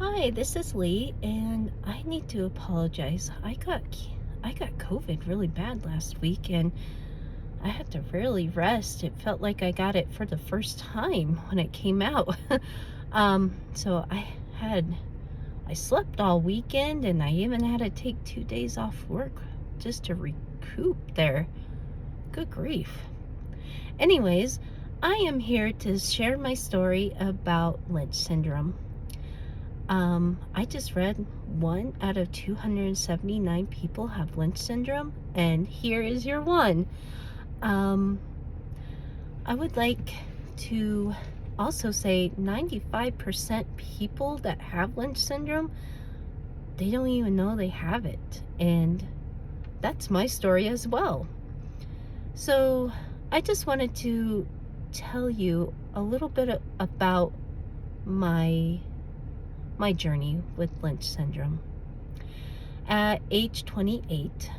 Hi, this is Lee, and I need to apologize. I got COVID really bad last week, and I had to really rest. It felt like I got it for the first time when it came out. So I slept all weekend, and I even had to take 2 days off work just to recoup there. Good grief. Anyways, I am here to share my story about Lynch syndrome. I just read 1 out of 279 people have Lynch syndrome, and here is your one. Um, I would like to also say 95% people that have Lynch syndrome, they don't even know they have it. And that's my story as well. So I just wanted to tell you a little bit about my my journey with Lynch syndrome. At age 28,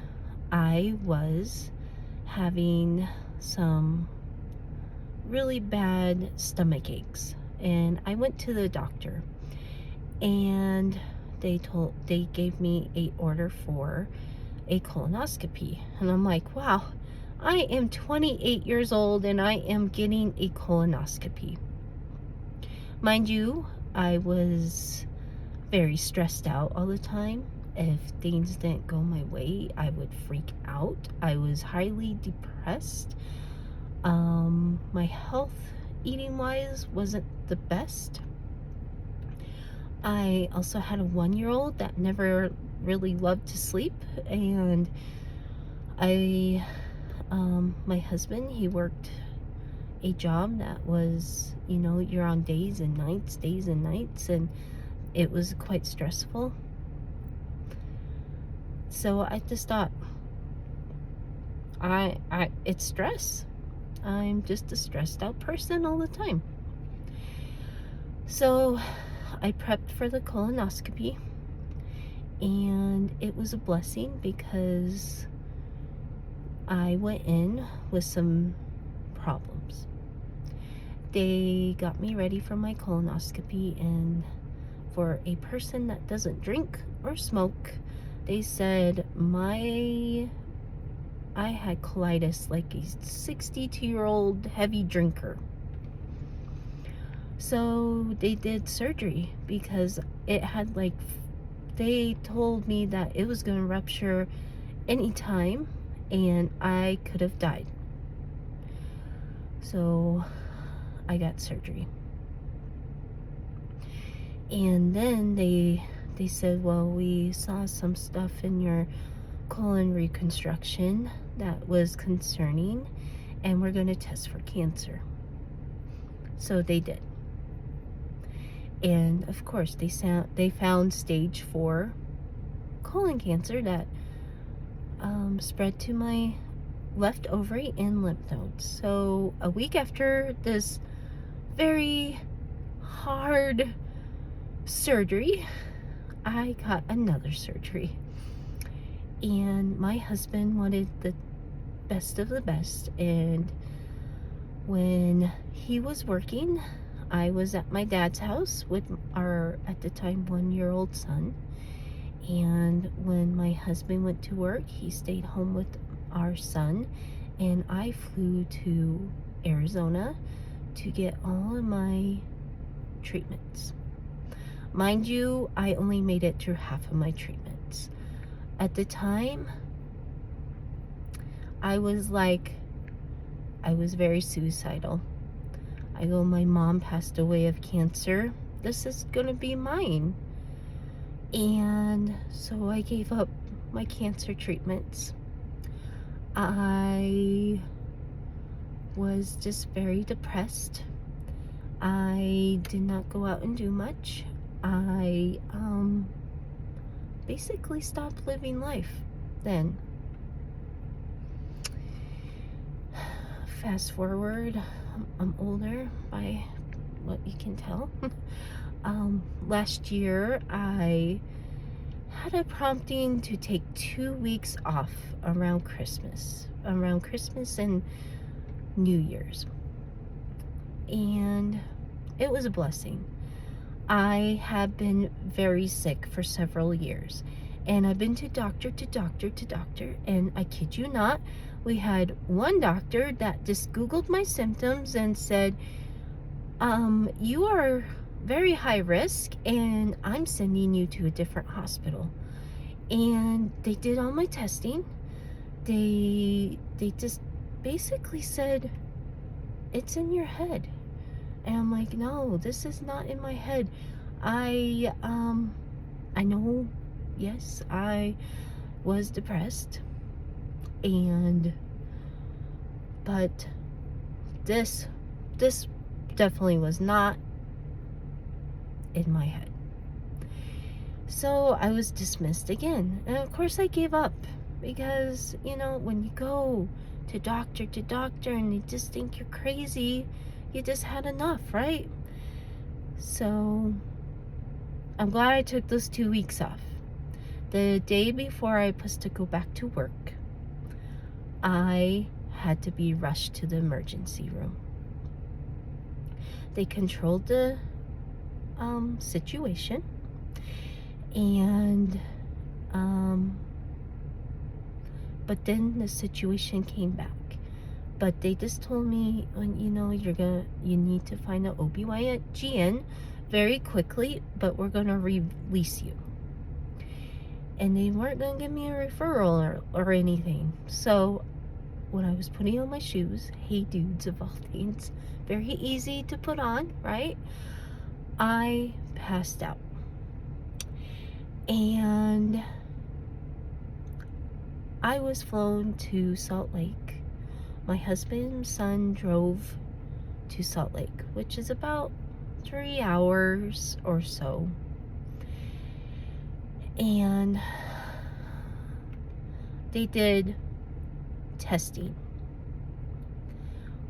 I was having some really bad stomach aches, and I went to the doctor, and they gave me a order for a colonoscopy. And I'm like, wow, I am 28 years old and I am getting a colonoscopy. Mind you, I was very stressed out all the time. If things didn't go my way, I would freak out. I was highly depressed. My health, eating wise, wasn't the best. I also had a 1-year old that never really loved to sleep, and I, my husband, he worked a job that was, you're on days and nights, and it was quite stressful. So I just thought, it's stress. I'm just a stressed out person all the time. So I prepped for the colonoscopy, and it was a blessing because I went in with some problems. They got me ready for my colonoscopy, and for a person that doesn't drink or smoke, they said I had colitis like a 62-year-old heavy drinker. So they did surgery because it had they told me that it was going to rupture anytime and I could have died. So I got surgery. And then they said, well, we saw some stuff in your colon reconstruction that was concerning, and we're going to test for cancer. So they did. And of course, they found stage 4 colon cancer that spread to my left ovary and lymph nodes. So a week after this very hard surgery, I got another surgery. And my husband wanted the best of the best, and when he was working, I was at my dad's house with our, at the time, 1-year-old son. And when my husband went to work, he stayed home with our son, and I flew to Arizona to get all of my treatments. Mind you, I only made it through half of my treatments. At the time, I was very suicidal. I go, my mom passed away of cancer. This is gonna be mine. And so I gave up my cancer treatments. I was just very depressed. I did not go out and do much. I basically stopped living life then. Fast forward, I'm older by what you can tell. Last year I had a prompting to take 2 weeks off around Christmas and New Year's, and it was a blessing. I have been very sick for several years, and I've been to doctor to doctor to doctor, and I kid you not, we had one doctor that just Googled my symptoms and said, you are very high risk, and I'm sending you to a different hospital. And they did all my testing. They just basically said, it's in your head. And I'm like, no, this is not in my head. I know, yes, I was depressed, and but this definitely was not in my head. So I was dismissed again, and of course I gave up, because when you go to doctor and they just think you're crazy, you just had enough, right? So I'm glad I took those 2 weeks off. The day before I was to go back to work, I had to be rushed to the emergency room. They controlled the situation, and but then the situation came back. But they just told me, you need to find an OBGYN very quickly, but we're gonna release you. And they weren't gonna give me a referral or anything. So when I was putting on my shoes, hey dudes of all things, very easy to put on, right? I passed out. And I was flown to Salt Lake. My husband and son drove to Salt Lake, which is about 3 hours or so. And they did testing.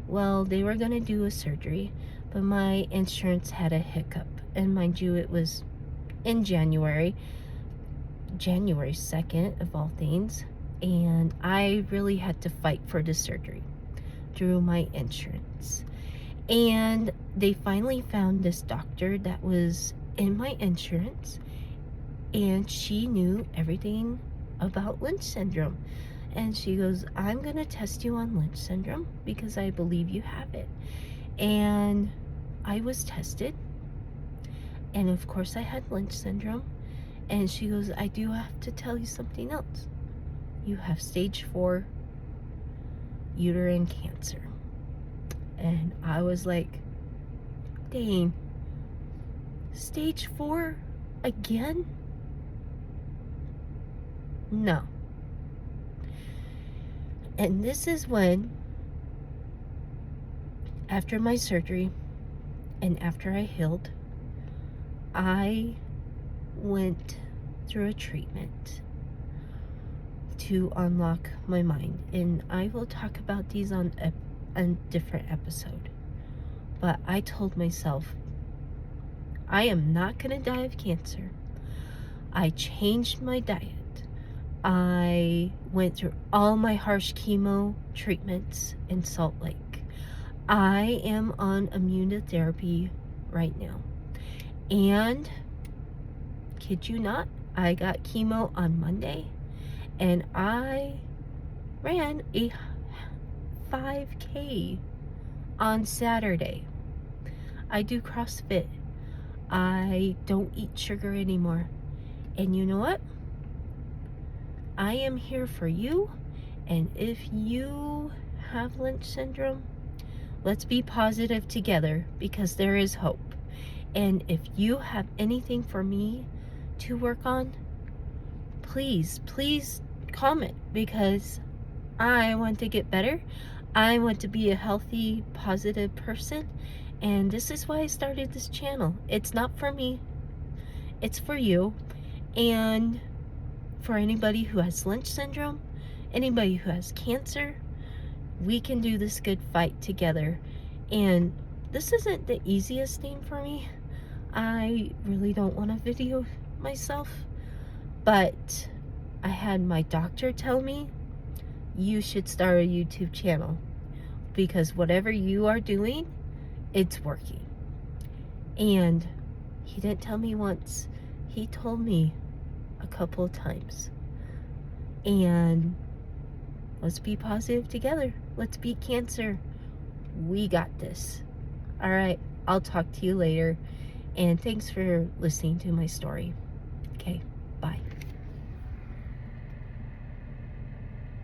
Well, they were going to do a surgery, but my insurance had a hiccup. And mind you, it was in January 2nd of all things. And I really had to fight for the surgery through my insurance. And they finally found this doctor that was in my insurance, and she knew everything about Lynch syndrome. And she goes, I'm gonna test you on Lynch syndrome because I believe you have it. And I was tested, and of course I had Lynch syndrome. And she goes, I do have to tell you something else. You have stage 4 uterine cancer. And I was like, dang, stage 4 again? No. And this is when, after my surgery and after I healed, I went through a treatment to unlock my mind. And I will talk about these on a different episode. But I told myself, I am not going to die of cancer. I changed my diet. I went through all my harsh chemo treatments in Salt Lake. I am on immunotherapy right now. And, kid you not, I got chemo on Monday, and I ran a 5K on Saturday. I do CrossFit. I don't eat sugar anymore. And you know what? I am here for you. And if you have Lynch syndrome, let's be positive together, because there is hope. And if you have anything for me to work on, please comment, because I want to get better. I want to be a healthy, positive person. And this is why I started this channel. It's not for me. It's for you. And for anybody who has Lynch syndrome, anybody who has cancer, we can do this good fight together. And this isn't the easiest thing for me. I really don't want to video myself, but I had my doctor tell me, you should start a YouTube channel, because whatever you are doing, it's working. And He didn't tell me once. He told me a couple of times. And let's be positive together. Let's beat cancer. We got this. All right, I'll talk to you later. And thanks for listening to my story. Okay, bye.